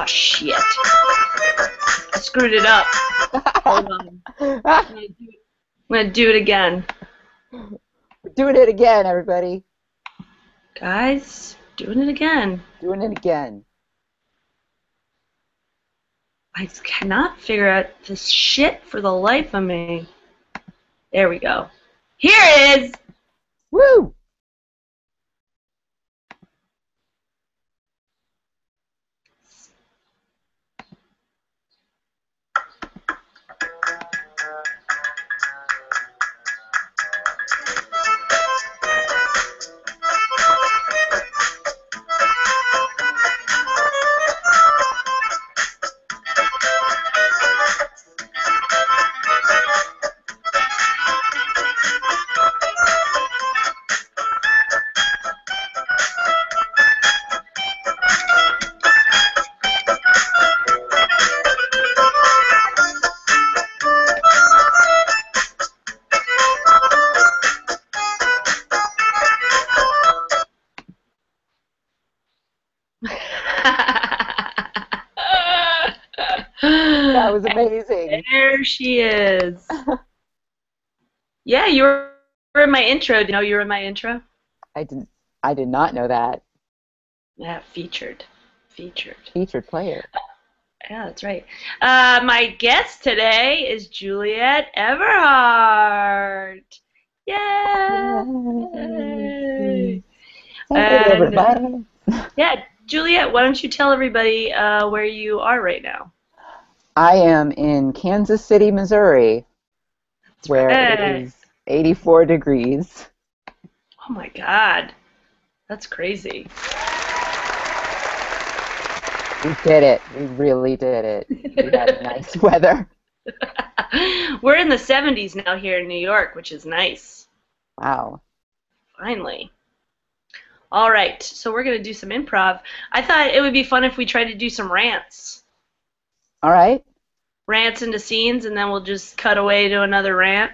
shit. I screwed it up. Hold on. I'm going to do it again. We're doing it again, everybody. Guys, doing it again. Doing it again. I cannot figure out this shit for the life of me. There we go. Here it is! Woo! That was amazing. There she is. Yeah, you were in my intro. Do you know you were in my intro? I did not know that. Yeah, featured. Featured player. Yeah, that's right. My guest today is Juliette Everhart. Yay! Hey, everybody. Yeah, Juliette, why don't you tell everybody where you are right now? I am in Kansas City, Missouri, where it is 84 degrees. Oh my God, that's crazy. We did it. We really did it. We had nice weather. We're in the 70s now here in New York, which is nice. Wow. Finally. All right, so we're going to do some improv. I thought it would be fun if we tried to do some rants. All right. Rants into scenes, and then we'll just cut away to another rant.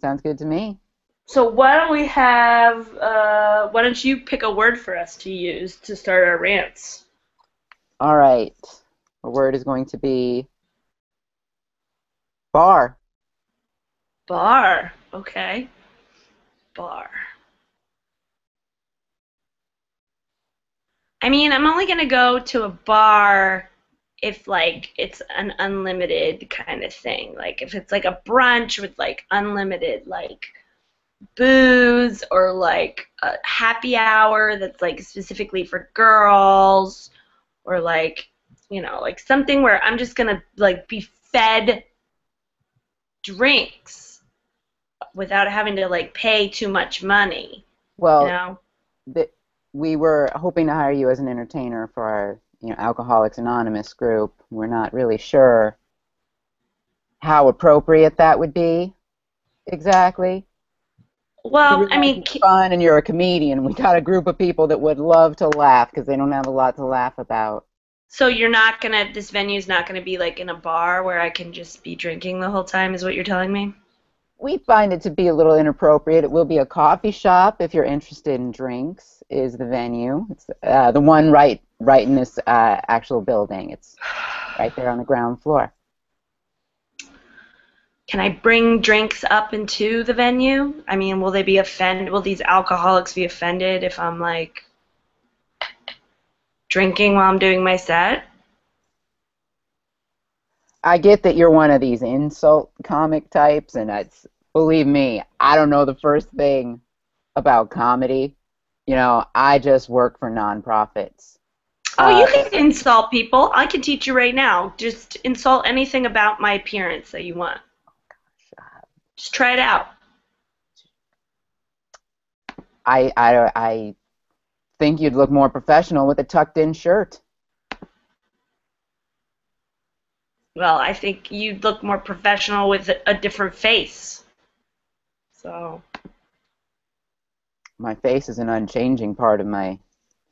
Sounds good to me. So why don't you pick a word for us to use to start our rants? All right. The word is going to be bar. Bar. Okay. Bar. I mean, I'm only going to go to a bar if, like, it's an unlimited kind of thing. Like, if it's, like, a brunch with, like, unlimited, like, booze or, like, a happy hour that's, like, specifically for girls or, like, you know, like, something where I'm just going to, like, be fed drinks without having to, like, pay too much money, Well, you know? we were hoping to hire you as an entertainer for our, Alcoholics Anonymous group. We're not really sure how appropriate that would be exactly. Well, I mean, It's fun, and you're a comedian. We got a group of people that would love to laugh because they don't have a lot to laugh about. so this venue's not gonna be like in a bar where I can just be drinking the whole time, is what you're telling me? We find it to be a little inappropriate. It will be a coffee shop if you're interested in drinks. Is the venue? It's the one right in this actual building. It's right there on the ground floor. Can I bring drinks up into the venue? I mean, will these alcoholics be offended if I'm like drinking while I'm doing my set? I get that you're one of these insult comic types, and believe me, I don't know the first thing about comedy. I just work for nonprofits. Oh, you can insult people. I can teach you right now. Just insult anything about my appearance that you want. Just try it out. I think you'd look more professional with a tucked-in shirt. Well, I think you'd look more professional with a different face. So. My face is an unchanging part of my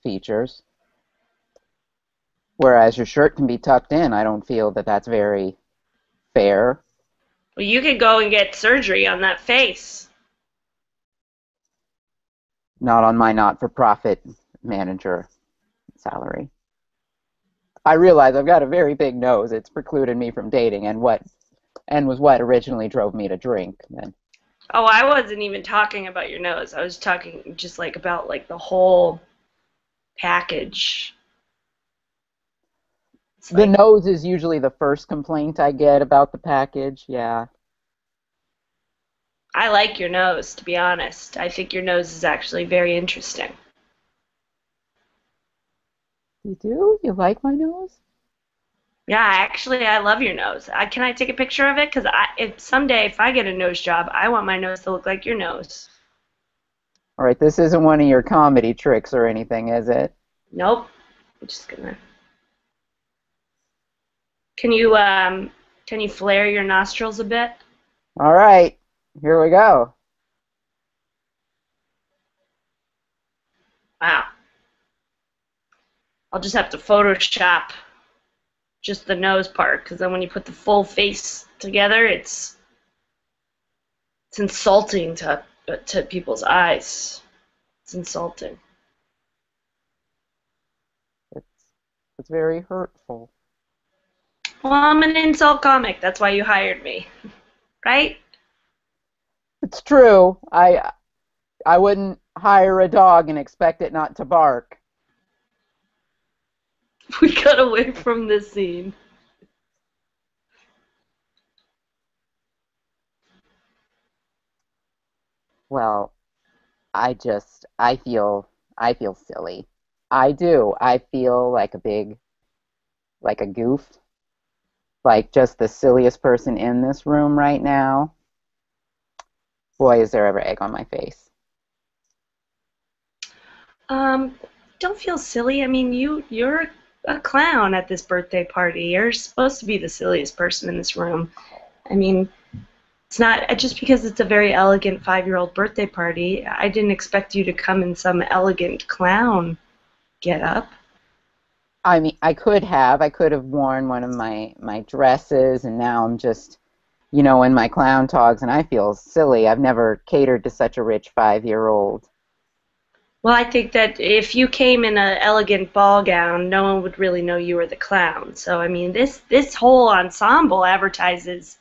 features. Whereas your shirt can be tucked in, I don't feel that that's very fair. Well, you could go and get surgery on that face. Not on my not-for-profit manager salary. I realize I've got a very big nose. It's precluded me from dating, and was what originally drove me to drink. And Oh, I wasn't even talking about your nose. I was talking just like about like the whole package. It's the like nose is usually the first complaint I get about the package. Yeah. I like your nose, to be honest. I think your nose is actually very interesting. You do? You like my nose? Yeah, actually, I love your nose. Can I take a picture of it? Because if someday if I get a nose job, I want my nose to look like your nose. All right, this isn't one of your comedy tricks or anything, is it? Nope. I'm just gonna. Can you can you flare your nostrils a bit? All right, here we go. Wow. I'll just have to Photoshop just the nose part, because then when you put the full face together, it's insulting to people's eyes. It's insulting. It's it's very hurtful. Well, I'm an insult comic. That's why you hired me, right? It's true. I wouldn't hire a dog and expect it not to bark. We got away from this scene. Well, I feel silly. I do. I feel like like a goof, like just the silliest person in this room right now. Boy, is there ever egg on my face. Um, don't feel silly. I mean, you're a clown at this birthday party. You're supposed to be the silliest person in this room. I mean, it's not just because it's a very elegant 5-year-old birthday party. I didn't expect you to come in some elegant clown get up. I mean, I could have worn one of my dresses, and now I'm just, in my clown togs, and I feel silly. I've never catered to such a rich 5-year-old. Well, I think that if you came in an elegant ball gown, no one would really know you were the clown. So, I mean, this whole ensemble advertises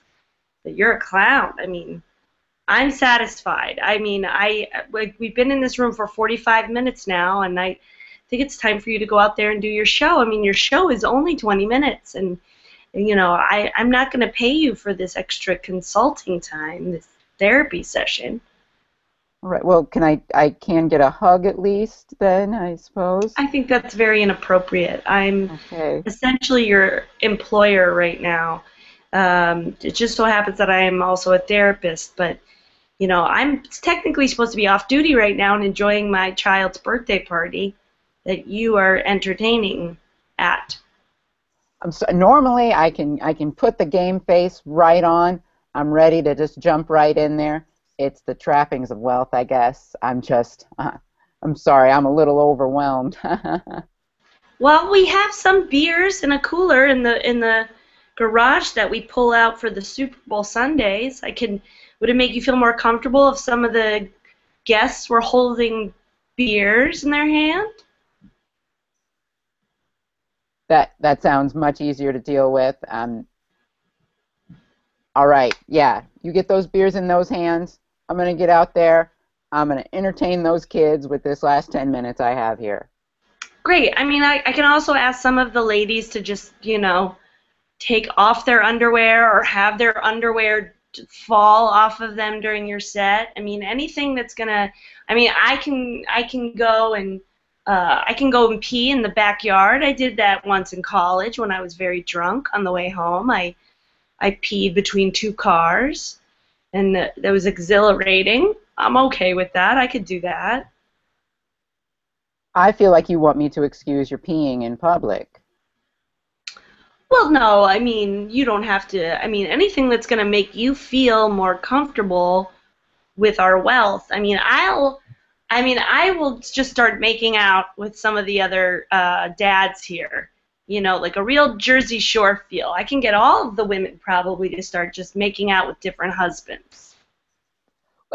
that you're a clown. I mean, I'm satisfied. I mean, we've been in this room for 45 minutes now, and I think it's time for you to go out there and do your show. I mean, your show is only 20 minutes, and I'm not going to pay you for this extra consulting time, this therapy session. All right. Well, I can get a hug at least then, I suppose. I think that's very inappropriate. I'm Okay. essentially your employer right now. It just so happens that I am also a therapist, but I'm technically supposed to be off duty right now and enjoying my child's birthday party that you are entertaining at. Normally I can put the game face right on. I'm ready to just jump right in there. It's the trappings of wealth, I guess. I'm sorry, I'm a little overwhelmed. Well, we have some beers in a cooler in the garage that we pull out for the Super Bowl Sundays. Would it make you feel more comfortable if some of the guests were holding beers in their hand? That sounds much easier to deal with. All right, yeah, you get those beers in those hands. I'm gonna get out there. I'm gonna entertain those kids with this last 10 minutes I have here. Great. I mean, I can also ask some of the ladies to just, take off their underwear or have their underwear fall off of them during your set. I mean, anything that's gonna. I mean, I can go and I can go and pee in the backyard. I did that once in college when I was very drunk on the way home. I peed between two cars, and that was exhilarating. I'm okay with that. I could do that. I feel like you want me to excuse your peeing in public. Well, no, I mean, you don't have to. I mean, anything that's going to make you feel more comfortable with our wealth. I will just start making out with some of the other dads here. Like a real Jersey Shore feel. I can get all of the women probably to start just making out with different husbands.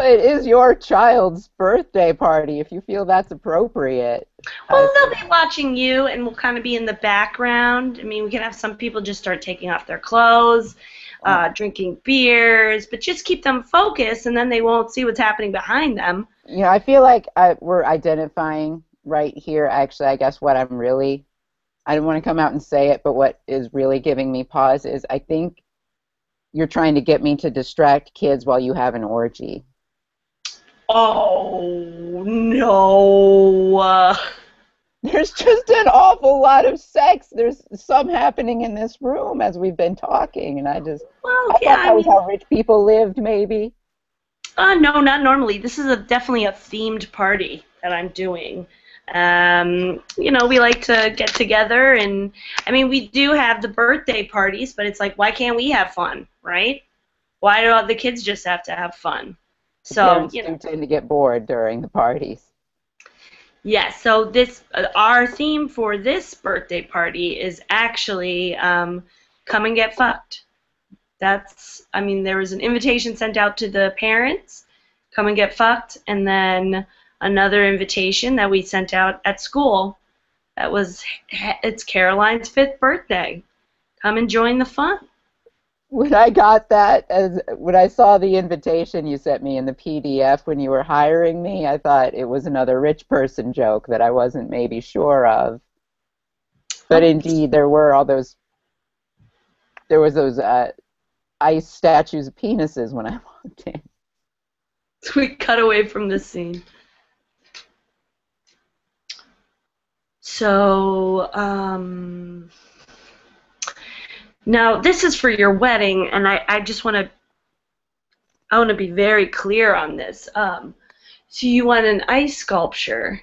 But it is your child's birthday party. If you feel that's appropriate, I Well, they'll think. be watching you, and we'll kind of be in the background. I mean, we can have some people just start taking off their clothes, Oh. drinking beers, but just keep them focused, and then they won't see what's happening behind them. You know, I feel like we're identifying right here. Actually, I guess what I'm really, I don't want to come out and say it, but what is really giving me pause is I think you're trying to get me to distract kids while you have an orgy. Oh, no. There's just an awful lot of sex. There's some happening in this room as we've been talking, and Well, I yeah, thought I that was mean, how rich people lived, maybe. no, not normally. This is definitely a themed party that I'm doing. We like to get together, and I mean, we do have the birthday parties, but it's like, why can't we have fun, right? Why do all the kids just have to have fun? The So, parents do tend to get bored during the parties. yeah, so this our theme for this birthday party is actually come and get fucked. I mean, there was an invitation sent out to the parents, come and get fucked, and then another invitation that we sent out at school that was, it's Caroline's 5th birthday. Come and join the fun. When I got that, when I saw the invitation you sent me in the PDF when you were hiring me, I thought it was another rich person joke that I wasn't maybe sure of. But Oh, indeed, there was those ice statues of penises when I walked in. we cut away from this scene. So, now this is for your wedding, and I just I want to be very clear on this. So you want an ice sculpture.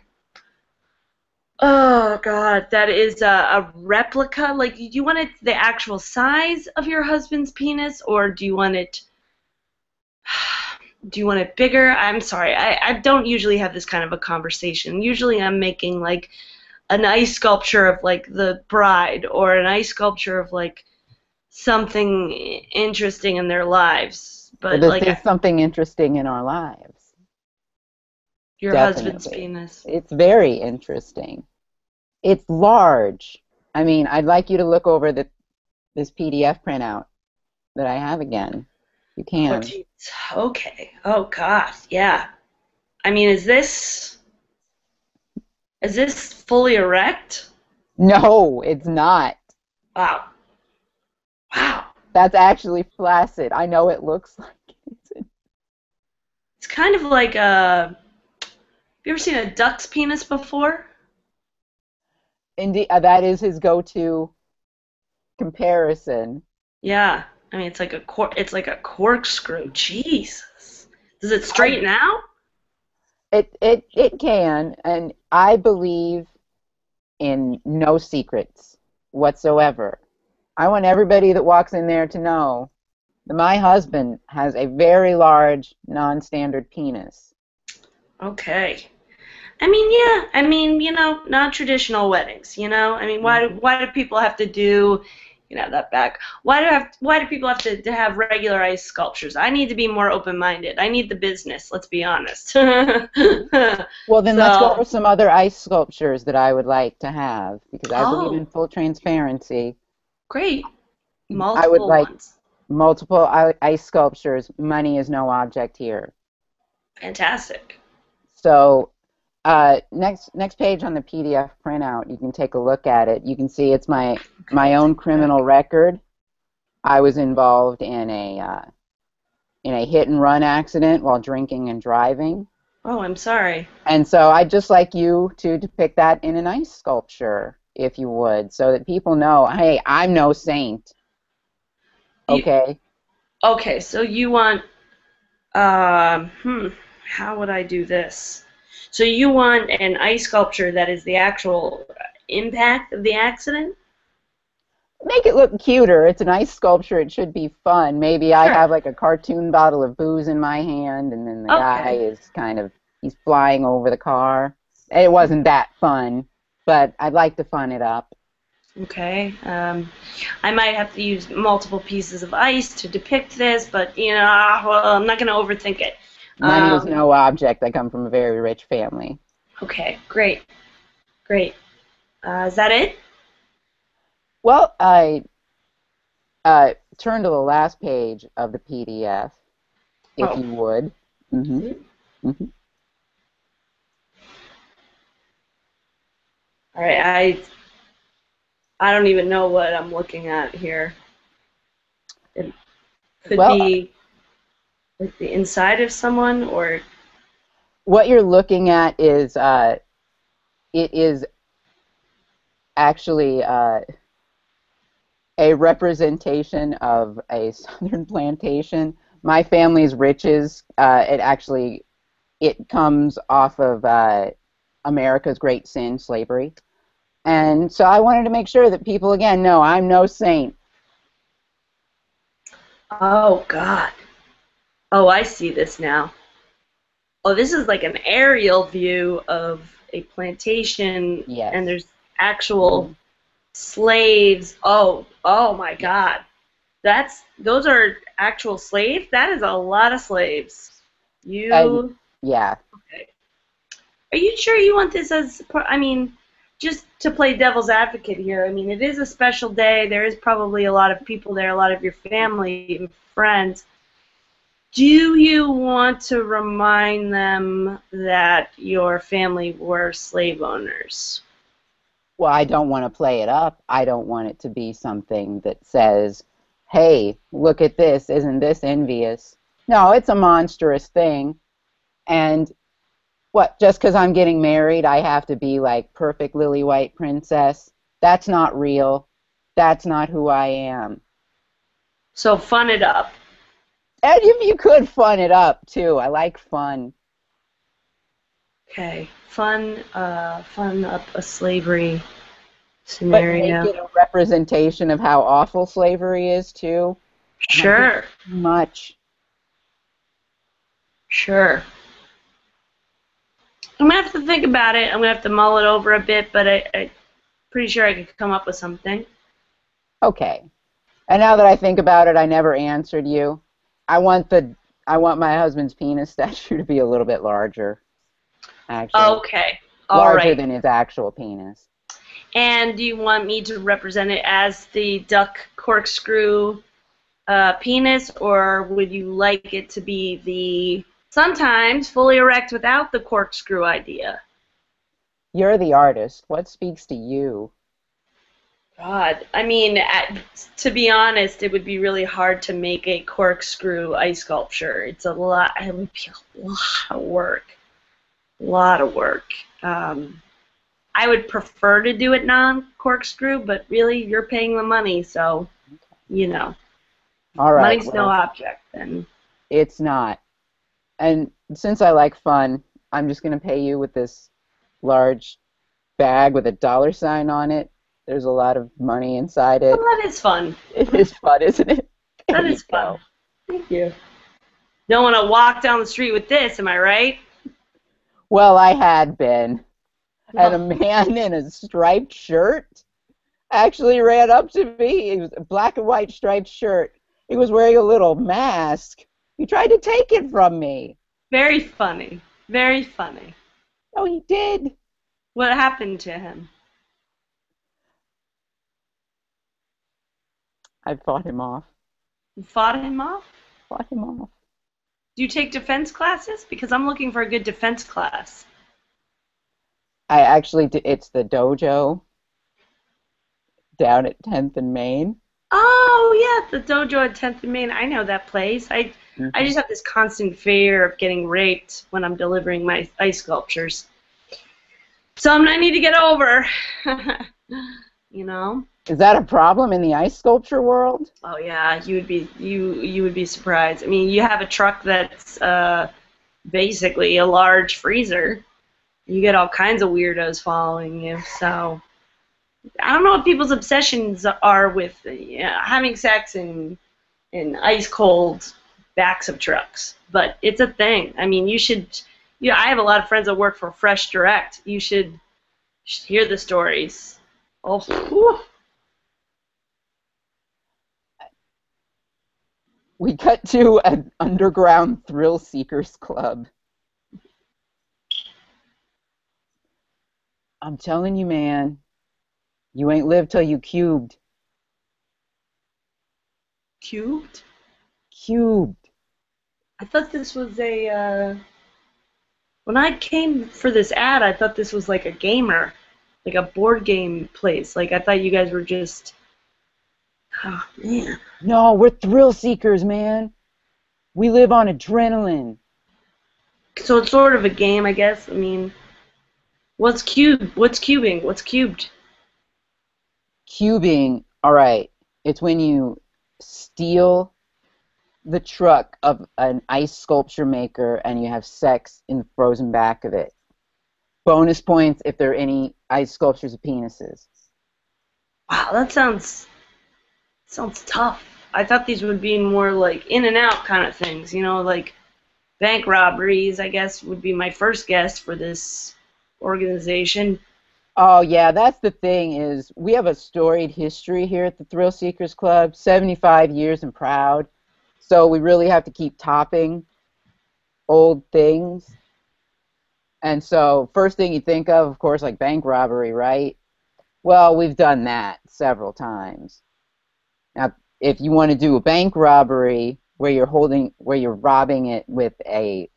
Oh God, that is a replica. Like, do you want it the actual size of your husband's penis, or do you want it? Do you want it bigger? I'm sorry, I don't usually have this kind of a conversation. Usually, I'm making like an ice sculpture of like the bride, or an ice sculpture of like something interesting in their lives. Well, But this like is something interesting in our lives. your husband's Definitely. penis. It's very interesting. It's large. I mean, I'd like you to look over this PDF printout that I have again. You Oh, can. geez. Okay. Oh God. Yeah. I mean, is this fully erect? No, it's not. Wow. Wow. That's actually flaccid. I know it looks like it. It's kind of like a. Have you ever seen a duck's penis before? Indeed, that is his go-to comparison. Yeah. I mean, it's like a corkscrew. Jesus. Does it I, straighten out? it can, and I believe in no secrets whatsoever. I want everybody that walks in there to know that my husband has a very large, non-standard penis. Okay. I mean, yeah. I mean, non-traditional weddings. I mean, why do people have to do, that back? Why do people have to have regular ice sculptures? I need to be more open-minded. I need the business. Let's be honest. Well, then let's go over So, some other ice sculptures that I would like to have, because I believe in oh, full transparency. great. I would Multiple like ones. multiple ice sculptures. Money is no object here. Fantastic. So next page on the PDF printout, you can take a look at it. You can see it's my own criminal record. I was involved in a hit and run accident while drinking and driving. Oh, I'm sorry. And so I'd just like you to depict that in an ice sculpture, if you would, so that people know, hey, I'm no saint. You, Okay? okay, so you want, how would I do this? So you want an ice sculpture that is the actual impact of the accident? Make it look cuter. It's an ice sculpture. It should be fun. Maybe I Sure. have like a cartoon bottle of booze in my hand, and then the guy Okay. is he's flying over the car. It wasn't that fun, but I'd like to fun it up. Okay. I might have to use multiple pieces of ice to depict this, but well, I'm not going to overthink it. Money is no object. I come from a very rich family. Okay, great, great. Is that it? Well, I turn to the last page of the PDF, if Oh. you would. Mm-hmm. Mm-hmm. All right, I don't even know what I'm looking at here. It could Well, be like the inside of someone, or what you're looking at is it is actually a representation of a southern plantation. My family's riches, it comes off of America's great sin, slavery. And so I wanted to make sure that people, again, know I'm no saint. oh God. Oh, I see this now. Oh, this is like an aerial view of a plantation, Yes. and there's actual slaves. Oh my God. Those are actual slaves? That is a lot of slaves. You Yeah. okay. Are you sure you want this as I mean, just to play devil's advocate here, I mean, it is a special day. There is probably a lot of people there, a lot of your family and friends. Do you want to remind them that your family were slave owners? Well, I don't want to play it up. I don't want it to be something that says, hey, look at this. Isn't this envious? No, it's a monstrous thing. And what, just because I'm getting married, I have to be like perfect lily white princess? That's not real. That's not who I am. So fun it up. And if you could fun it up, too. I like fun. Okay. Fun up a slavery But make scenario. it a representation of how awful slavery is, too. Sure. Too much. Sure. I'm gonna have to think about it. I'm gonna have to mull it over a bit, but I'm pretty sure I could come up with something. Okay. And now that I think about it, I never answered you. I want my husband's penis statue to be a little bit larger, actually. Okay. All Larger right. than his actual penis. And do you want me to represent it as the duck corkscrew penis, or would you like it to be the sometimes fully erect without the corkscrew idea? You're the artist. What speaks to you? God, I mean, to be honest, it would be really hard to make a corkscrew ice sculpture. It's a lot. It would be a lot of work. A lot of work. I would prefer to do it non-corkscrew, but really, you're paying the money, so you know, All right. money's no Well, object. Then it's not. And since I like fun, I'm just going to pay you with this large bag with a dollar sign on it. There's a lot of money inside it. well, that is fun. It is fun, isn't it? There That you is fun. go. Thank you. Don't want to walk down the street with this, am I right? Well, I had been. And a man in a striped shirt actually ran up to me. It was a black and white striped shirt. He was wearing a little mask. He tried to take it from me. Very funny. Very funny. Oh, he did. What happened to him? I fought him off. You fought him off? Fought him off. Do you take defense classes? Because I'm looking for a good defense class. I actually did. It's the dojo down at 10th and Main. Oh, yeah, the dojo at 10th and Main. I know that place. I Mm-hmm. just have this constant fear of getting raped when I'm delivering my ice sculptures. Something I need to get over. You know? Is that a problem in the ice sculpture world? Oh yeah, you would be surprised. I mean, you have a truck that's basically a large freezer. You get all kinds of weirdos following you. So I don't know what people's obsessions are with having sex in ice cold backs of trucks, but it's a thing. I mean, you should. Yeah, I have a lot of friends that work for Fresh Direct. You should hear the stories. Oh. Whew. We cut to an underground thrill seekers club. I'm telling you, man, you ain't lived till you cubed. Cubed? Cubed. I thought this was a. When I came for this ad, I thought this was like a gamer, like a board game place. Like I thought you guys were just. Oh man. No, we're thrill seekers, man. We live on adrenaline. So it's sort of a game, I guess. I mean, what's cube? What's cubing? What's cubed? Cubing, all right, it's when you steal the truck of an ice sculpture maker and you have sex in the frozen back of it. Bonus points if there are any ice sculptures of penises. Wow, that sounds tough. I thought these would be more like in and out kind of things, you know, like bank robberies, I guess, would be my first guess for this organization. Oh yeah, that's the thing is we have a storied history here at the Thrill Seekers Club, 75 years and proud. So we really have to keep topping old things. And so first thing you think of course, like bank robbery, right? Well, we've done that several times. Now, if you want to do a bank robbery where you're robbing it with a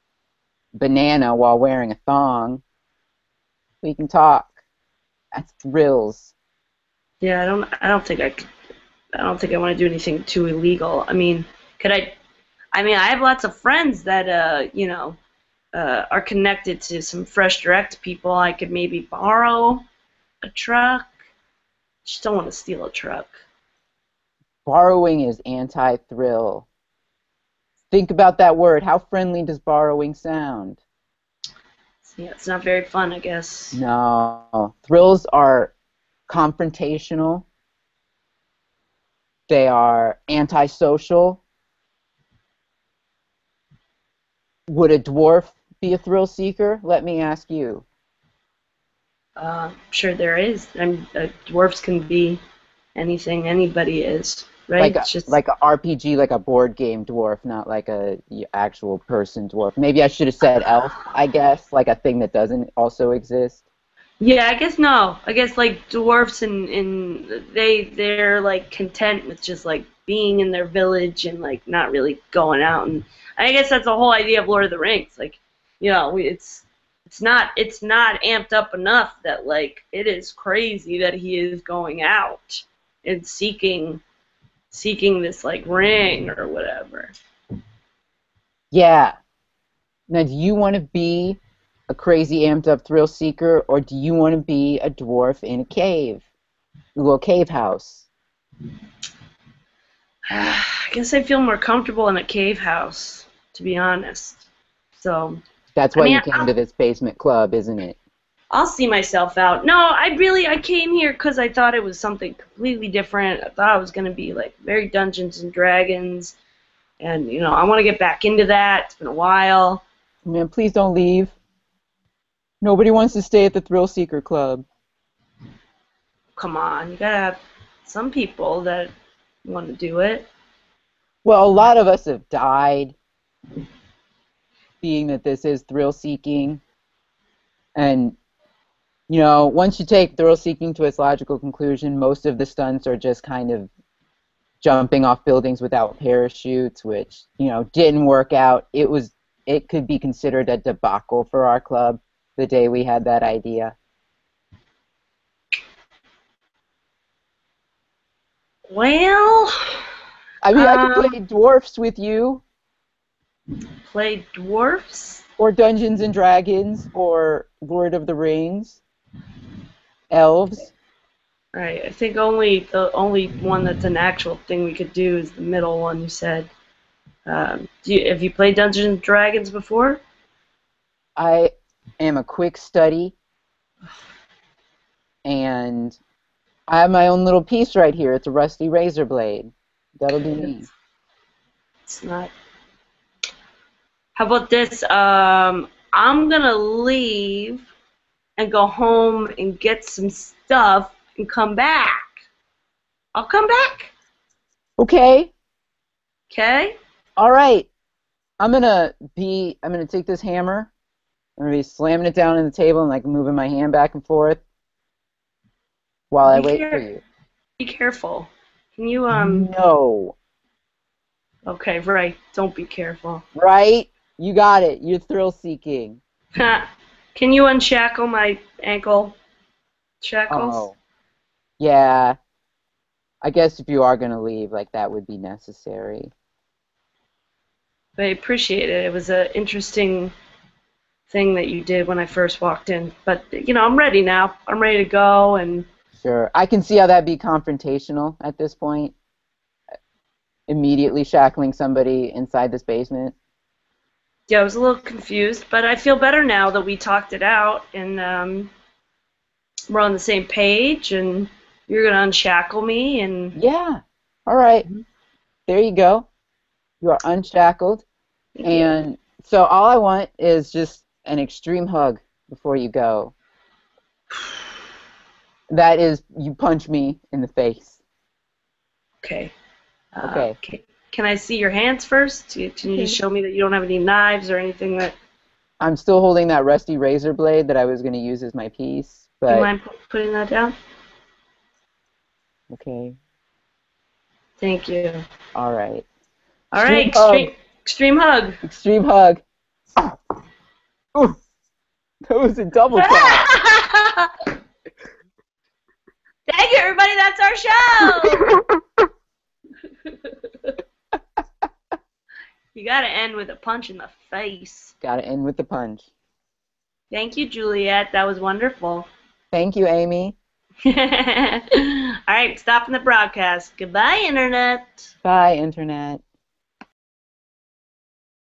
banana while wearing a thong, we can talk. That's thrills. Yeah, I don't think I want to do anything too illegal. I mean, could I? I mean, I have lots of friends that are connected to some Fresh Direct people. I could maybe borrow a truck. Just don't want to steal a truck. Borrowing is anti-thrill. Think about that word. How friendly does borrowing sound? Yeah, it's not very fun, I guess. No. Thrills are confrontational. They are antisocial. Would a dwarf be a thrill seeker? Let me ask you. Sure there is. Dwarfs can be anything anybody is, right? Like It's just a RPG, like a board game dwarf, not like a actual person dwarf. Maybe I should have said elf, I guess, like a thing that doesn't also exist. yeah. I guess no. I guess like dwarfs and they're like content with just like being in their village and like not really going out. And I guess that's the whole idea of Lord of the Rings. Like, it's not amped up enough that like it is crazy that he is going out and seeking this like ring or whatever. Yeah. Now, do you want to be a crazy amped up thrill seeker, or do you want to be a dwarf in a cave, a little cave house? I guess I feel more comfortable in a cave house, to be honest. So, That's I why mean, you came to this basement club, isn't it? I'll see myself out. No, I came here because I thought it was something completely different. I thought it was going to be like very Dungeons and Dragons, and I want to get back into that. It's been a while. Man, please don't leave. Nobody wants to stay at the Thrill Seeker Club. Come on, you gotta have some people that want to do it. Well, a lot of us have died, being that this is thrill seeking. And, once you take thrill seeking to its logical conclusion, most of the stunts are just kind of jumping off buildings without parachutes, which, didn't work out. It could be considered a debacle for our club the day we had that idea. Well, I mean, I could play dwarfs with you, play dwarfs. or Dungeons and Dragons, or Lord of the Rings, elves. Right. I think the only one that's an actual thing we could do is the middle one you said. Have you played Dungeons and Dragons before? I am a quick study, and I have my own little piece right here. It's a rusty razor blade. That'll do me. It's not. How about this? I'm gonna leave and go home and get some stuff and come back. I'll come back. Okay. Okay? All right. I'm gonna take this hammer. I'm gonna be slamming it down on the table and like moving my hand back and forth while I Be wait for care you. be careful. Can you No. Okay, right. Don't be careful. Right? You got it. You're thrill seeking. Can you unshackle my ankle shackles? Oh. Yeah. I guess if you are gonna leave, like that would be necessary. I appreciate it. It was an interesting thing that you did when I first walked in. But I'm ready now. I'm ready to go. And Sure. I can see how that'd be confrontational at this point. Immediately shackling somebody inside this basement. yeah, I was a little confused, but I feel better now that we talked it out and we're on the same page. And you're gonna unshackle me. And Yeah. All right. There you go. You are unshackled. thank you. And so all I want is just an extreme hug before you go. That is, you punch me in the face. Okay. Okay. Can I see your hands first? Can you just show me that you don't have any knives or anything that I'm still holding that rusty razor blade that I was going to use as my piece, you but mind putting that down? okay. Thank you. All right. All right, Extreme hug. extreme hug. Extreme hug. Ooh, that was a double tap. Thank you, everybody. That's our show. You got to end with a punch in the face. Got to end with the punch. Thank you, Juliette. That was wonderful. Thank you, Amy. All right, stopping the broadcast. Goodbye, Internet. Bye, Internet.